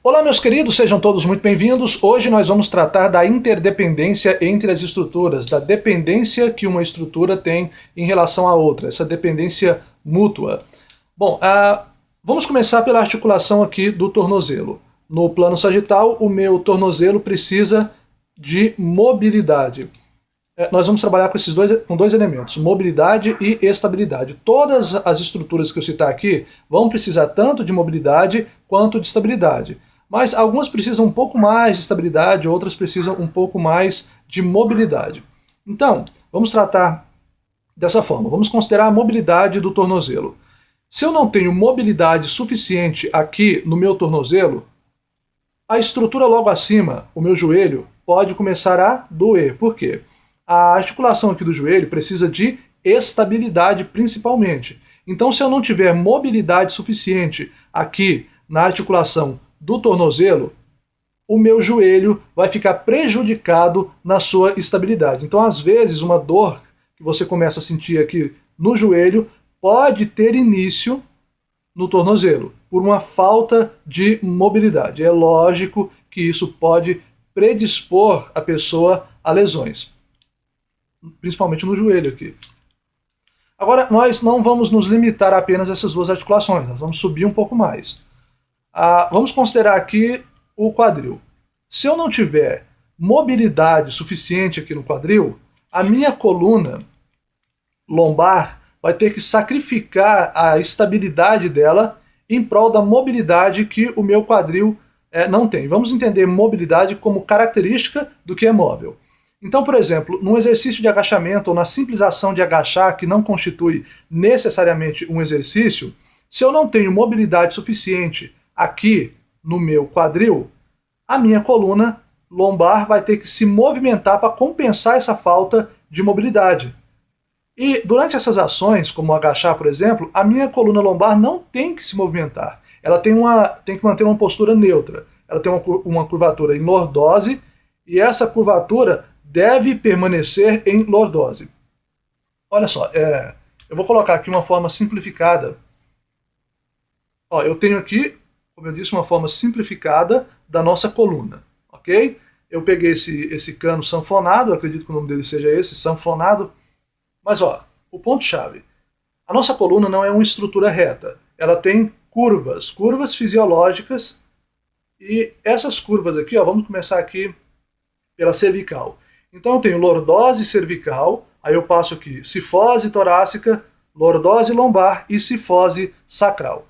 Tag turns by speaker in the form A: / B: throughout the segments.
A: Olá, meus queridos, sejam todos muito bem-vindos. Hoje nós vamos tratar da interdependência entre as estruturas, da dependência que uma estrutura tem em relação à outra, essa dependência mútua. Bom, vamos começar pela articulação aqui do tornozelo. No plano sagital, o meu tornozelo precisa de mobilidade. Nós vamos trabalhar com dois elementos, mobilidade e estabilidade. Todas as estruturas que eu citar aqui vão precisar tanto de mobilidade quanto de estabilidade. Mas algumas precisam um pouco mais de estabilidade, outras precisam um pouco mais de mobilidade. Então, vamos tratar dessa forma. Vamos considerar a mobilidade do tornozelo. Se eu não tenho mobilidade suficiente aqui no meu tornozelo, a estrutura logo acima, o meu joelho, pode começar a doer. Por quê? A articulação aqui do joelho precisa de estabilidade principalmente. Então, se eu não tiver mobilidade suficiente aqui na articulação do tornozelo, o meu joelho vai ficar prejudicado na sua estabilidade. Então, às vezes, uma dor que você começa a sentir aqui no joelho pode ter início no tornozelo, por uma falta de mobilidade. É lógico que isso pode predispor a pessoa a lesões, principalmente no joelho aqui. Agora, nós não vamos nos limitar a apenas essas duas articulações, nós vamos subir um pouco mais. Vamos considerar aqui o quadril. Se eu não tiver mobilidade suficiente aqui no quadril, a minha coluna lombar vai ter que sacrificar a estabilidade dela em prol da mobilidade que o meu quadril não tem. Vamos entender mobilidade como característica do que é móvel. Então, por exemplo, num exercício de agachamento ou na simples ação de agachar, que não constitui necessariamente um exercício, se eu não tenho mobilidade suficiente aqui no meu quadril, a minha coluna lombar vai ter que se movimentar para compensar essa falta de mobilidade. E durante essas ações, como agachar, por exemplo, a minha coluna lombar não tem que se movimentar. Ela tem que manter uma postura neutra. Ela tem uma curvatura em lordose e essa curvatura deve permanecer em lordose. Olha só, eu vou colocar aqui uma forma simplificada. Eu tenho aqui, como eu disse, uma forma simplificada da nossa coluna, ok? Eu peguei esse cano sanfonado, acredito que o nome dele seja esse, sanfonado. Mas o ponto-chave. A nossa coluna não é uma estrutura reta. Ela tem curvas fisiológicas. E essas curvas aqui, vamos começar aqui pela cervical. Então eu tenho lordose cervical, aí eu passo aqui cifose torácica, lordose lombar e cifose sacral.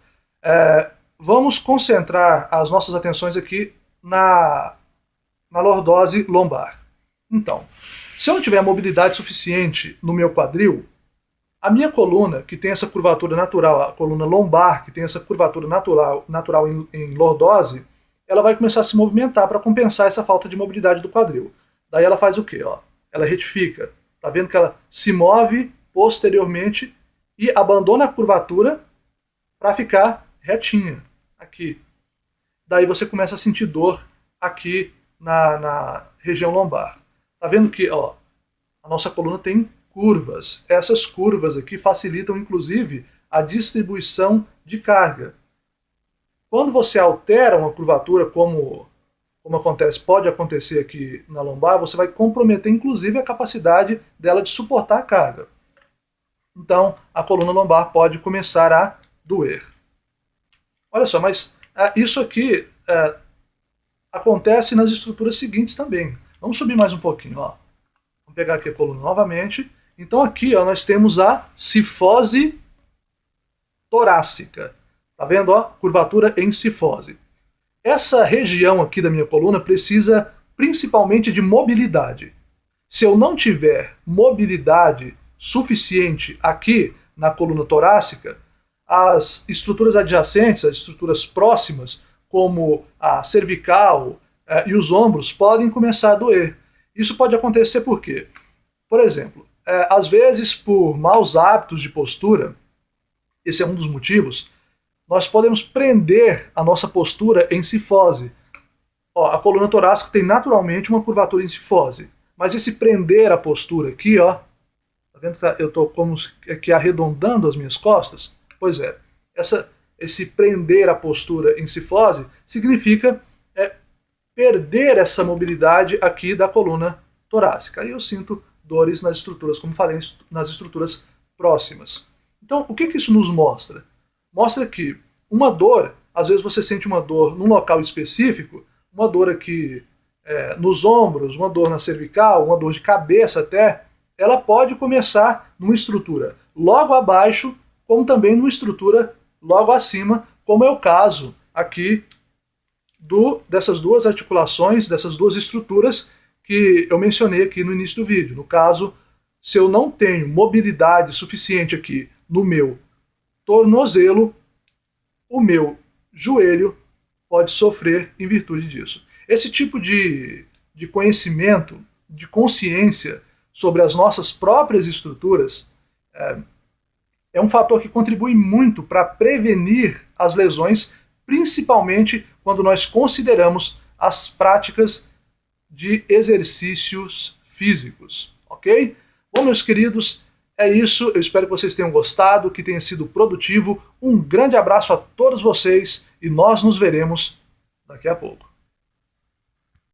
A: Vamos concentrar as nossas atenções aqui na lordose lombar. Então, se eu não tiver mobilidade suficiente no meu quadril, a minha coluna, que tem essa curvatura natural, a coluna lombar, que tem essa curvatura natural em lordose, ela vai começar a se movimentar para compensar essa falta de mobilidade do quadril. Daí ela faz o quê? Ela retifica. Tá vendo que ela se move posteriormente e abandona a curvatura para ficar retinha aqui. Daí você começa a sentir dor aqui na região lombar. Tá vendo que a nossa coluna tem curvas. Essas curvas aqui facilitam inclusive a distribuição de carga. Quando você altera uma curvatura, como pode acontecer aqui na lombar, você vai comprometer inclusive a capacidade dela de suportar a carga. Então a coluna lombar pode começar a doer. Olha só, mas isso aqui acontece nas estruturas seguintes também. Vamos subir mais um pouquinho. Vamos pegar aqui a coluna novamente. Então aqui nós temos a cifose torácica. Tá vendo? Curvatura em cifose. Essa região aqui da minha coluna precisa principalmente de mobilidade. Se eu não tiver mobilidade suficiente aqui na coluna torácica, as estruturas adjacentes, as estruturas próximas, como a cervical e os ombros, podem começar a doer. Isso pode acontecer por quê? Por exemplo, às vezes por maus hábitos de postura, esse é um dos motivos, nós podemos prender a nossa postura em cifose. A coluna torácica tem naturalmente uma curvatura em cifose, mas esse prender a postura aqui, tá vendo que eu estou como que arredondando as minhas costas? Pois é, esse prender a postura em cifose significa perder essa mobilidade aqui da coluna torácica. Aí eu sinto dores nas estruturas, como falei, nas estruturas próximas. Então, o que isso nos mostra? Mostra que uma dor, às vezes você sente uma dor num local específico, uma dor aqui nos ombros, uma dor na cervical, uma dor de cabeça até, ela pode começar numa estrutura logo abaixo, como também numa estrutura logo acima, como é o caso aqui dessas duas articulações, dessas duas estruturas que eu mencionei aqui no início do vídeo. No caso, se eu não tenho mobilidade suficiente aqui no meu tornozelo, o meu joelho pode sofrer em virtude disso. Esse tipo de conhecimento, de consciência sobre as nossas próprias estruturas é um fator que contribui muito para prevenir as lesões, principalmente quando nós consideramos as práticas de exercícios físicos, ok? Bom, meus queridos, é isso. Eu espero que vocês tenham gostado, que tenha sido produtivo. Um grande abraço a todos vocês e nós nos veremos daqui a pouco.